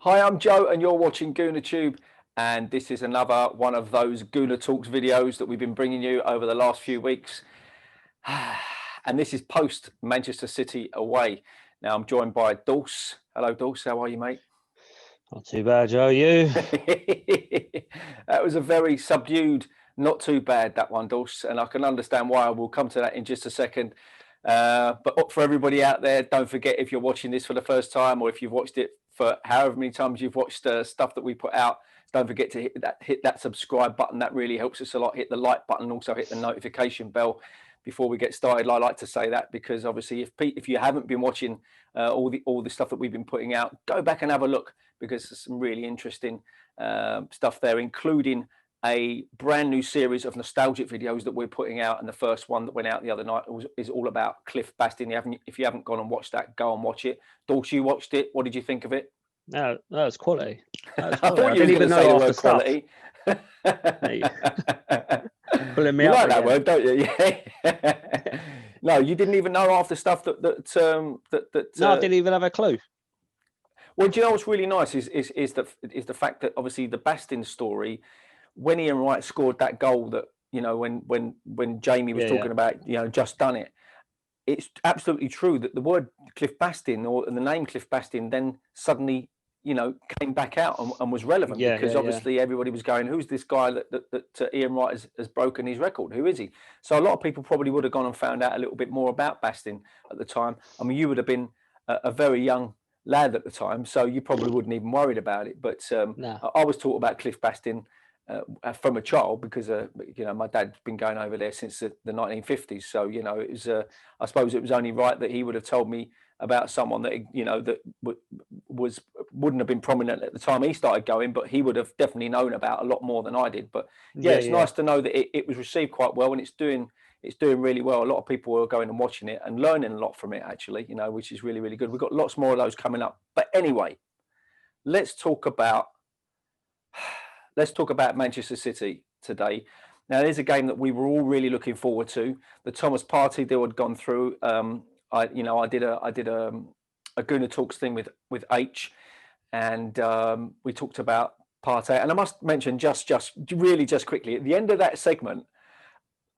Hi, I'm Joe and you're watching GoonerTube, and this is another one of those Gooner Talks videos that we've been bringing you over the last few weeks. And this is post Manchester City away. Now I'm joined by Dawse. Hello Dawse, how are you, mate? Not too bad, Joe. You? That was a very subdued, not too bad, that one, Dawse, and I can understand why. We'll come to that in just a second. But for everybody out there, don't forget, if you're watching this for the first time, or if you've watched it for however many times you've watched stuff that we put out, don't forget to hit that subscribe button. That really helps us a lot. Hit the like button, also hit the notification bell before we get started. I like to say that because obviously if you haven't been watching all the stuff that we've been putting out, go back and have a look, because there's some really interesting stuff there, including a brand new series of nostalgic videos that we're putting out. And the first one that went out the other night is all about Cliff Bastin. If you haven't gone and watched that, go and watch it. Dawse, you watched it. What did you think of it? No, that was quality. I thought you were going to say the word quality. Pulling me you up like that again. word, don't you? Yeah. No, you didn't even know half the stuff that No, I didn't even have a clue. Well, do you know what's really nice is the fact that obviously the Bastin story, when Ian Wright scored that goal, that, you know, when Jamie was talking about, you know, just done it, it's absolutely true that the word Cliff Bastin, or the name Cliff Bastin, then suddenly, you know, came back out and was relevant, because obviously everybody was going, who's this guy that Ian Wright has broken his record? Who is he? So a lot of people probably would have gone and found out a little bit more about Bastin at the time. I mean, you would have been a very young lad at the time, so you probably wouldn't even worried about it. But I was taught about Cliff Bastin from a child, because you know, my dad's been going over there since the 1950s. So, you know, it was I suppose it was only right that he would have told me about someone that, you know, that wouldn't have been prominent at the time he started going, but he would have definitely known about a lot more than I did. But it's nice to know that it was received quite well, and it's doing really well. A lot of people are going and watching it and learning a lot from it, actually, you know, which is really, really good. We've got lots more of those coming up. But anyway, let's talk about Manchester City today. Now, there's a game that we were all really looking forward to. The Thomas Partey deal had gone through. I did a Gooner Talks thing with H, and we talked about Partey. And I must mention just quickly, at the end of that segment,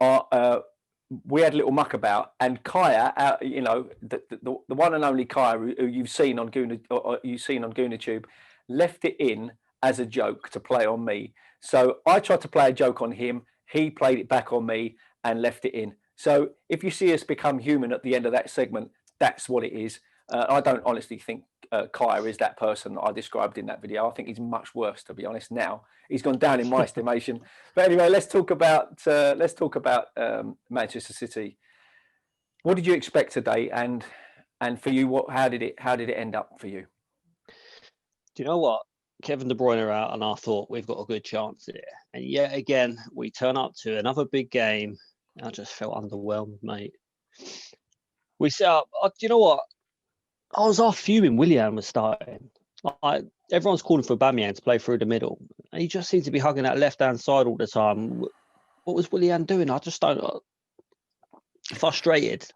we had a little muck about, and Kaya, you know, the one and only Kaya, who you've seen on GoonerTube, left it in as a joke to play on me. So I tried to play a joke on him. He played it back on me and left it in. So if you see us become human at the end of that segment, that's what it is. I don't honestly think Kaya is that person that I described in that video. I think he's much worse, to be honest. Now he's gone down in my estimation. But anyway, let's talk about Manchester City. What did you expect today, and for you, how did it end up for you? Do you know what? Kevin De Bruyne are out, and I thought we've got a good chance here. And yet again, we turn up to another big game. I just felt underwhelmed, mate. We set up. Do you know what? I was off fuming. Willian was starting. Everyone's calling for Aubameyang to play through the middle. And he just seems to be hugging that left-hand side all the time. What was Willian doing? I just don't. Frustrated.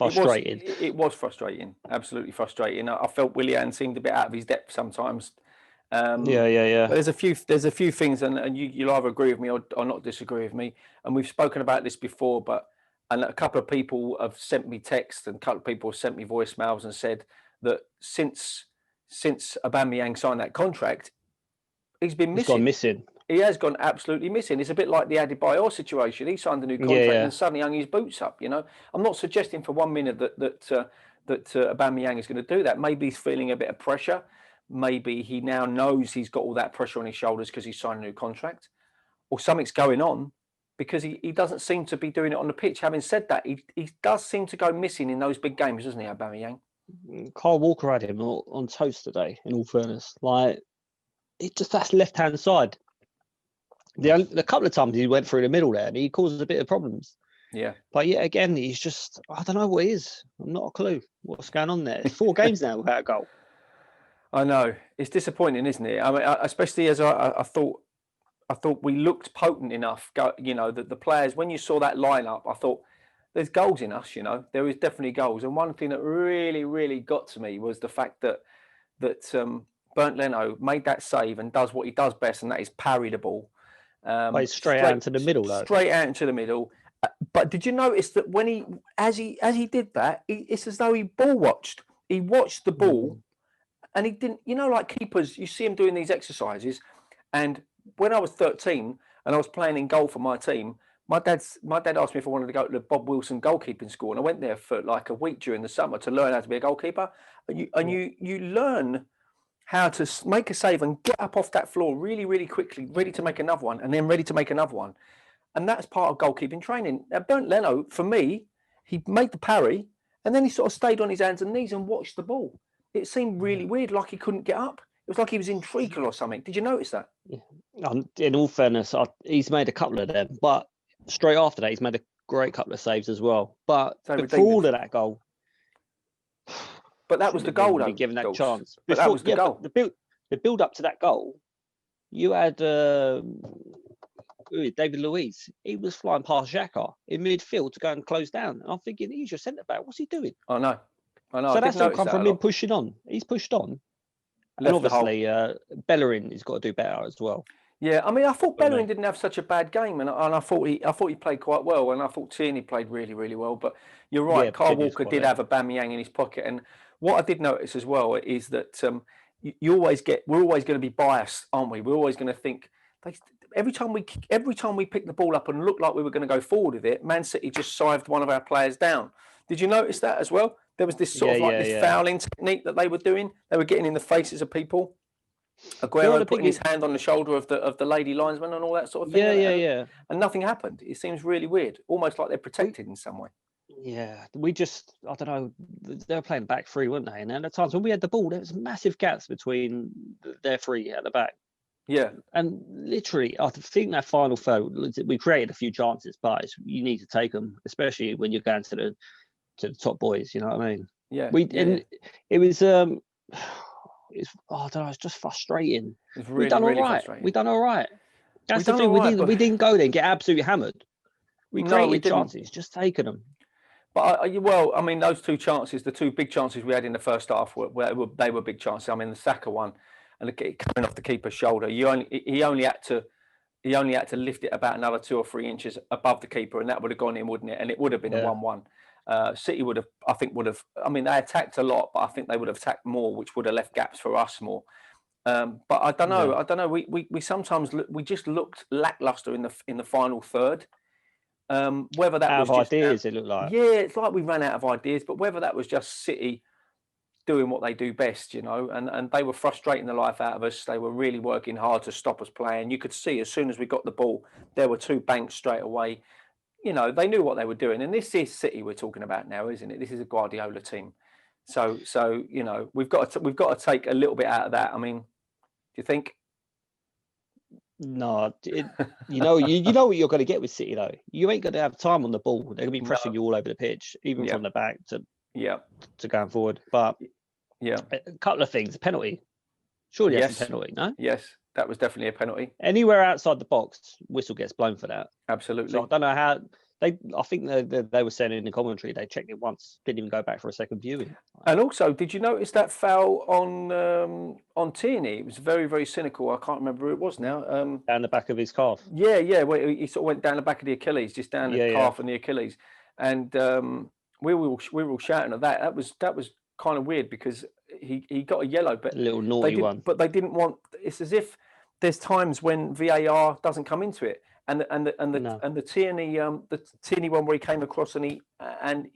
It was frustrating. Absolutely frustrating. I felt Willian seemed a bit out of his depth sometimes. But there's a few things, and you'll either agree with me or not disagree with me. And we've spoken about this before, and a couple of people have sent me texts, and a couple of people have sent me voicemails and said that since Aubameyang signed that contract, he's been missing. He's gone missing. He has gone absolutely missing. It's a bit like the Adebayor situation. He signed a new contract and suddenly hung his boots up. You know, I'm not suggesting for 1 minute that Aubameyang is going to do that. Maybe he's feeling a bit of pressure. Maybe he now knows he's got all that pressure on his shoulders because he signed a new contract, or something's going on, because he doesn't seem to be doing it on the pitch. Having said that, he does seem to go missing in those big games, doesn't he, Aubameyang? Kyle Walker had him on toast today, in all fairness. Like, it just, that's left-hand side. The couple of times he went through the middle there, and he caused a bit of problems. Yeah. But yet again, he's just, I don't know what he is. I'm not a clue what's going on there. It's 4 games now without a goal. I know. It's disappointing, isn't it? I mean, especially as I thought we looked potent enough. You know, the players, when you saw that lineup, I thought there's goals in us. You know, there is definitely goals. And one thing that really, really got to me was the fact that Bernd Leno made that save and does what he does best, and that is parry the ball. Plays straight out into the middle, though. Straight out into the middle. But did you notice that when as he did that, it's as though he ball watched. He watched the ball, and he didn't. You know, like keepers, you see him doing these exercises. And when I was 13 and I was playing in goal for my team, my dad asked me if I wanted to go to the Bob Wilson goalkeeping school, and I went there for like a week during the summer to learn how to be a goalkeeper. And you learn how to make a save and get up off that floor really, really quickly, ready to make another one, and then ready to make another one. And that's part of goalkeeping training. Now, Bernd Leno, for me, he made the parry, and then he sort of stayed on his hands and knees and watched the ball. It seemed really weird, like he couldn't get up. It was like he was in treacle or something. Did you notice that? In all fairness, he's made a couple of them, but straight after that, he's made a great couple of saves as well. But for all of that goal... But that was the goal, though. Given that chance. But that was the goal. The build up to that goal, you had David Luiz. He was flying past Xhaka in midfield to go and close down. And I'm thinking, he's your centre back. What's he doing? I know. So that's all come from him pushing on. He's pushed on. And obviously, Bellerin has got to do better as well. Yeah, I mean, I thought Bellerin didn't have such a bad game, and I thought he played quite well, and I thought Tierney played really, really well. But you're right, yeah, Kyle Walker did have a Aubameyang in his pocket, and what I did notice as well is that we're always going to be biased, aren't we? We're always going to think every time we pick the ball up and look like we were going to go forward with it, Man City just sived one of our players down. Did you notice that as well? There was this sort of this fouling technique that they were doing. They were getting in the faces of people. Aguero putting his hand on the shoulder of the lady linesman and all that sort of thing. Yeah. And nothing happened. It seems really weird, almost like they're protected in some way. Yeah, I don't know, they were playing back three, weren't they? And at the times when we had the ball, there was massive gaps between their three at the back. Yeah. And literally, I think that final third, we created a few chances, but you need to take them, especially when you're going to the top boys, you know what I mean? Yeah. And it was, I don't know, it's just frustrating. It's really, frustrating. We done all right. That's the thing, we didn't go there and get absolutely hammered. We created chances, just taking them. But I mean, those two chances, the two big chances we had in the first half, they were big chances. I mean, the Saka one, and coming off the keeper's shoulder, he only had to lift it about another 2 or 3 inches above the keeper, and that would have gone in, wouldn't it? And it would have been a 1-1. City would have. I mean, they attacked a lot, but I think they would have attacked more, which would have left gaps for us more. But I don't know. I don't know. We sometimes we just looked lackluster in the final third. Whether that was just ideas, it looked like. Yeah, it's like we ran out of ideas. But whether that was just City doing what they do best, you know, and they were frustrating the life out of us. They were really working hard to stop us playing. You could see as soon as we got the ball, there were 2 banks straight away. You know, they knew what they were doing. And this is City we're talking about now, isn't it? This is a Guardiola team. So you know, we've got to take a little bit out of that. I mean, do you think? No, you know what you're going to get with City though. You ain't going to have time on the ball. They're going to be pressing you all over the pitch, even from the back to going forward. But a couple of things. Penalty. Surely that's a penalty, no? Yes, that was definitely a penalty. Anywhere outside the box, whistle gets blown for that. Absolutely. So I don't know how I think they were saying in the commentary they checked it once, didn't even go back for a second viewing. And also, did you notice that foul on Tierney? It was very, very cynical. I can't remember who it was now. Down the back of his calf. Yeah. Well, he sort of went down the back of the Achilles, just down the calf and the Achilles, and we were all shouting at that. That was kind of weird because he got a yellow, but a little naughty one. But they didn't want. It's as if there's times when VAR doesn't come into it. And the Tierney one where he came across and he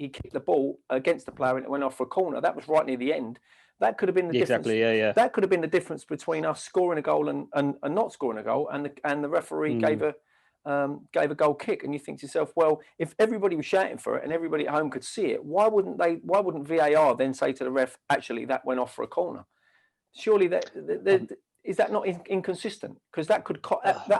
kicked the ball against the player and it went off for a corner. That was right near the end. That could have been the difference. Exactly. That could have been the difference between us scoring a goal and not scoring a goal. And the referee gave a goal kick. And you think to yourself, well, if everybody was shouting for it and everybody at home could see it, why wouldn't VAR then say to the ref, actually that went off for a corner? Surely is that not inconsistent? Because that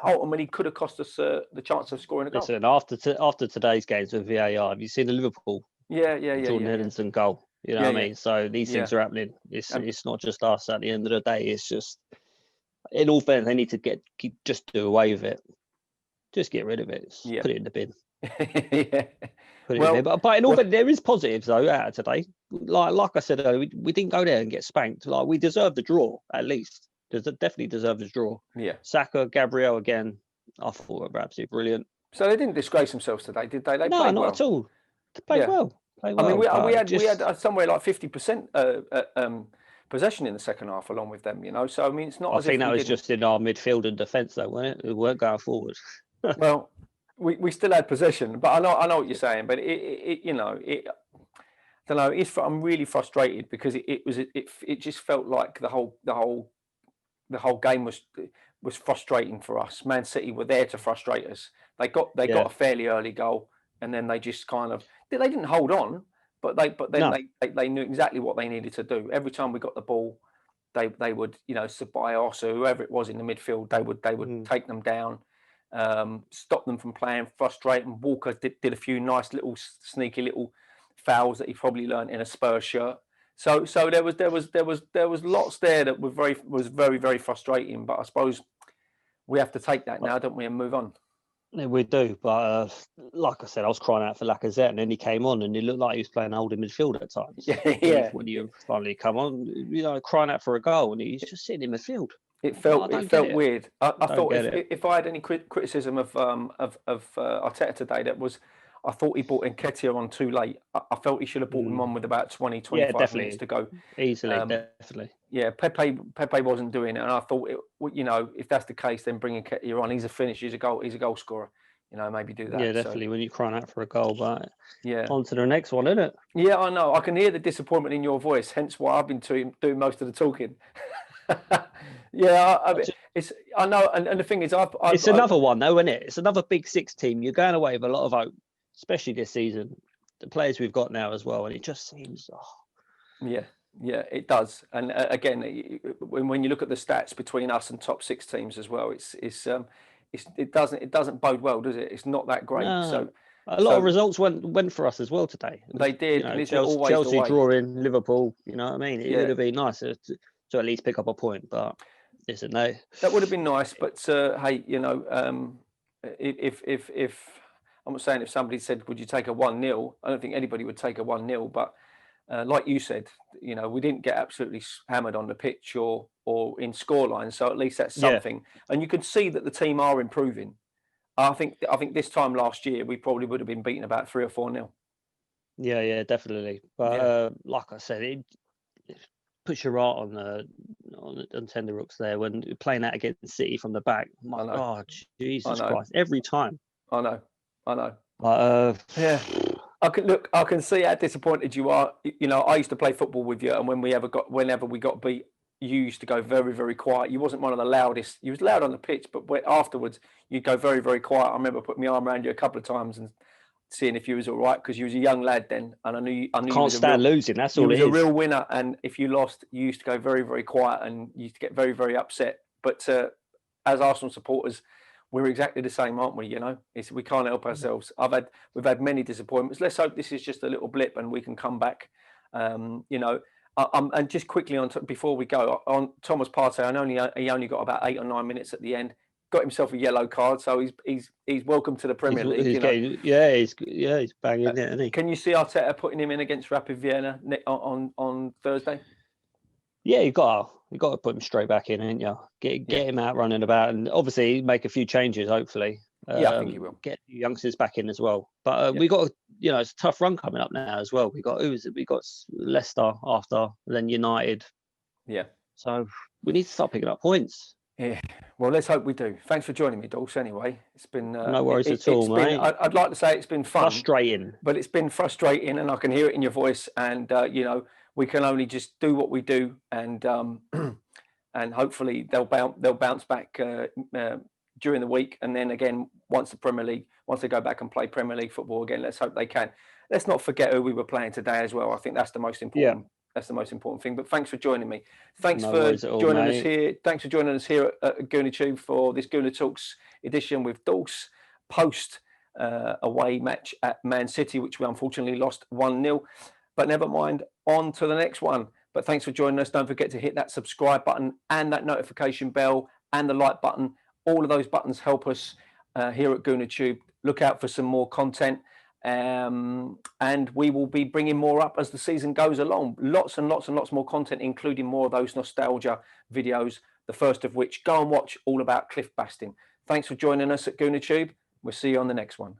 ultimately could have cost us the chance of scoring a goal. Listen, after today's games with VAR, have you seen the Liverpool? Jordan Henderson goal. You know what I mean? So these things are happening. It's not just us. At the end of the day, it's just, in all fairness, they need to just do away with it. Just get rid of it. Put it in the bin. put it in there. But in all fairness, there is positives though out of today. Like I said earlier, we didn't go there and get spanked. Like we deserved the draw at least. Definitely deserved the draw. Yeah. Saka, Gabriel again. I thought were absolutely brilliant. So they didn't disgrace themselves today, did they? They No, played not well. at all. They played well. I mean, we had somewhere like 50% possession in the second half, along with them. You know, so I mean, it's not. I think that was just in our midfield and defence, though, wasn't it? We weren't going forward. Well, we still had possession, but I know what you're saying. But I don't know. I'm really frustrated because it just felt like the whole game was frustrating for us. Man City were there to frustrate us. They got a fairly early goal, and then they just kind of they didn't hold on, but they knew exactly what they needed to do. Every time we got the ball, they would Ceballos or whoever it was in the midfield, they would take them down, stop them from playing, frustrate them. Walker did a few nice little sneaky little fouls that he probably learned in a Spurs shirt. So there was lots there that was very, very frustrating. But I suppose we have to take that now, don't we, and move on. Yeah, we do, but like I said, I was crying out for Lacazette, and then he came on, and he looked like he was playing holding midfield at times. Yeah. When you finally come on, crying out for a goal, and he's just sitting in midfield. It felt weird. I thought if I had any criticism of Arteta today, I thought he brought Nketiah on too late. I felt he should have brought him on with about 20-25 minutes to go. Easily, definitely. Yeah, Pepe wasn't doing it, and I thought, if that's the case, then bring Nketiah on. He's a finisher. He's a goal scorer. Maybe do that. Yeah, definitely. When you're crying out for a goal, but yeah, on to the next one, isn't it? Yeah, I know. I can hear the disappointment in your voice. Hence why I've been doing most of the talking. Yeah, I know, and the thing is, it's another one though, isn't it? It's another Big Six team. You're going away with a lot of hope, especially this season. The players we've got now as well, and it just seems. Yeah, it does. And again, when you look at the stats between us and top six teams as well, it doesn't bode well, does it? It's not that great. No. So a lot of results went for us as well today. They did. Chelsea drawing Liverpool. You know what I mean? It would have been nice to at least pick up a point, but isn't no. That would have been nice, but hey, if I'm not saying if somebody said, "Would you take a 1-0?" I don't think anybody would take a 1-0, but like you said, we didn't get absolutely hammered on the pitch or in scoreline, so at least that's something. And you can see that the team are improving. I think this time last year we probably would have been beaten about 3 or 4-0. Yeah, definitely. But like I said, it puts your heart on tenterhooks there when you're playing that against City from the back. My God, Jesus Christ! Every time. I know. Yeah. I can see how disappointed you are. I used to play football with you, and whenever we got beat, you used to go very, very quiet. You wasn't one of the loudest. You was loud on the pitch, but afterwards you'd go very, very quiet. I remember putting my arm around you a couple of times and seeing if you was all right, because you was a young lad then, and I knew can't stand losing. That's all it is. You was a real winner, and if you lost, you used to go very, very quiet and you used to get very, very upset. But as Arsenal supporters, we're exactly the same, aren't we? We can't help ourselves. We've had many disappointments. Let's hope this is just a little blip and we can come back. And just quickly before we go on Thomas Partey, he only got about 8 or 9 minutes at the end. Got himself a yellow card, so he's welcome to the Premier League. He's banging it, isn't he? Can you see Arteta putting him in against Rapid Vienna on Thursday? Yeah, you got to put him straight back in, ain't you? Get him out running about, and obviously make a few changes. Hopefully, I think he will get youngsters back in as well. But we got it's a tough run coming up now as well. We got Leicester after, then United. Yeah. So we need to start picking up points. Yeah. Well, let's hope we do. Thanks for joining me, Dawse. Anyway, it's been no worries at all, mate. I'd like to say it's been fun, frustrating, but it's been frustrating, and I can hear it in your voice. And we can only just do what we do, and hopefully they'll bounce back during the week, and then again once they go back and play Premier League football again. Let's hope they can. Let's not forget who we were playing today as well. I think that's the most important. Yeah. That's the most important thing. But thanks for joining me. Thanks for joining us here. Thanks for joining us here at GoonerTube for this Gooner Talks edition with Dawse post away match at Man City, which we unfortunately lost 1-0. But never mind, on to the next one. But thanks for joining us. Don't forget to hit that subscribe button and that notification bell and the like button. All of those buttons help us here at GoonerTube. Look out for some more content. And we will be bringing more up as the season goes along. Lots and lots and lots more content, including more of those nostalgia videos, the first of which, go and watch, all about Cliff Bastin. Thanks for joining us at GoonerTube. We'll see you on the next one.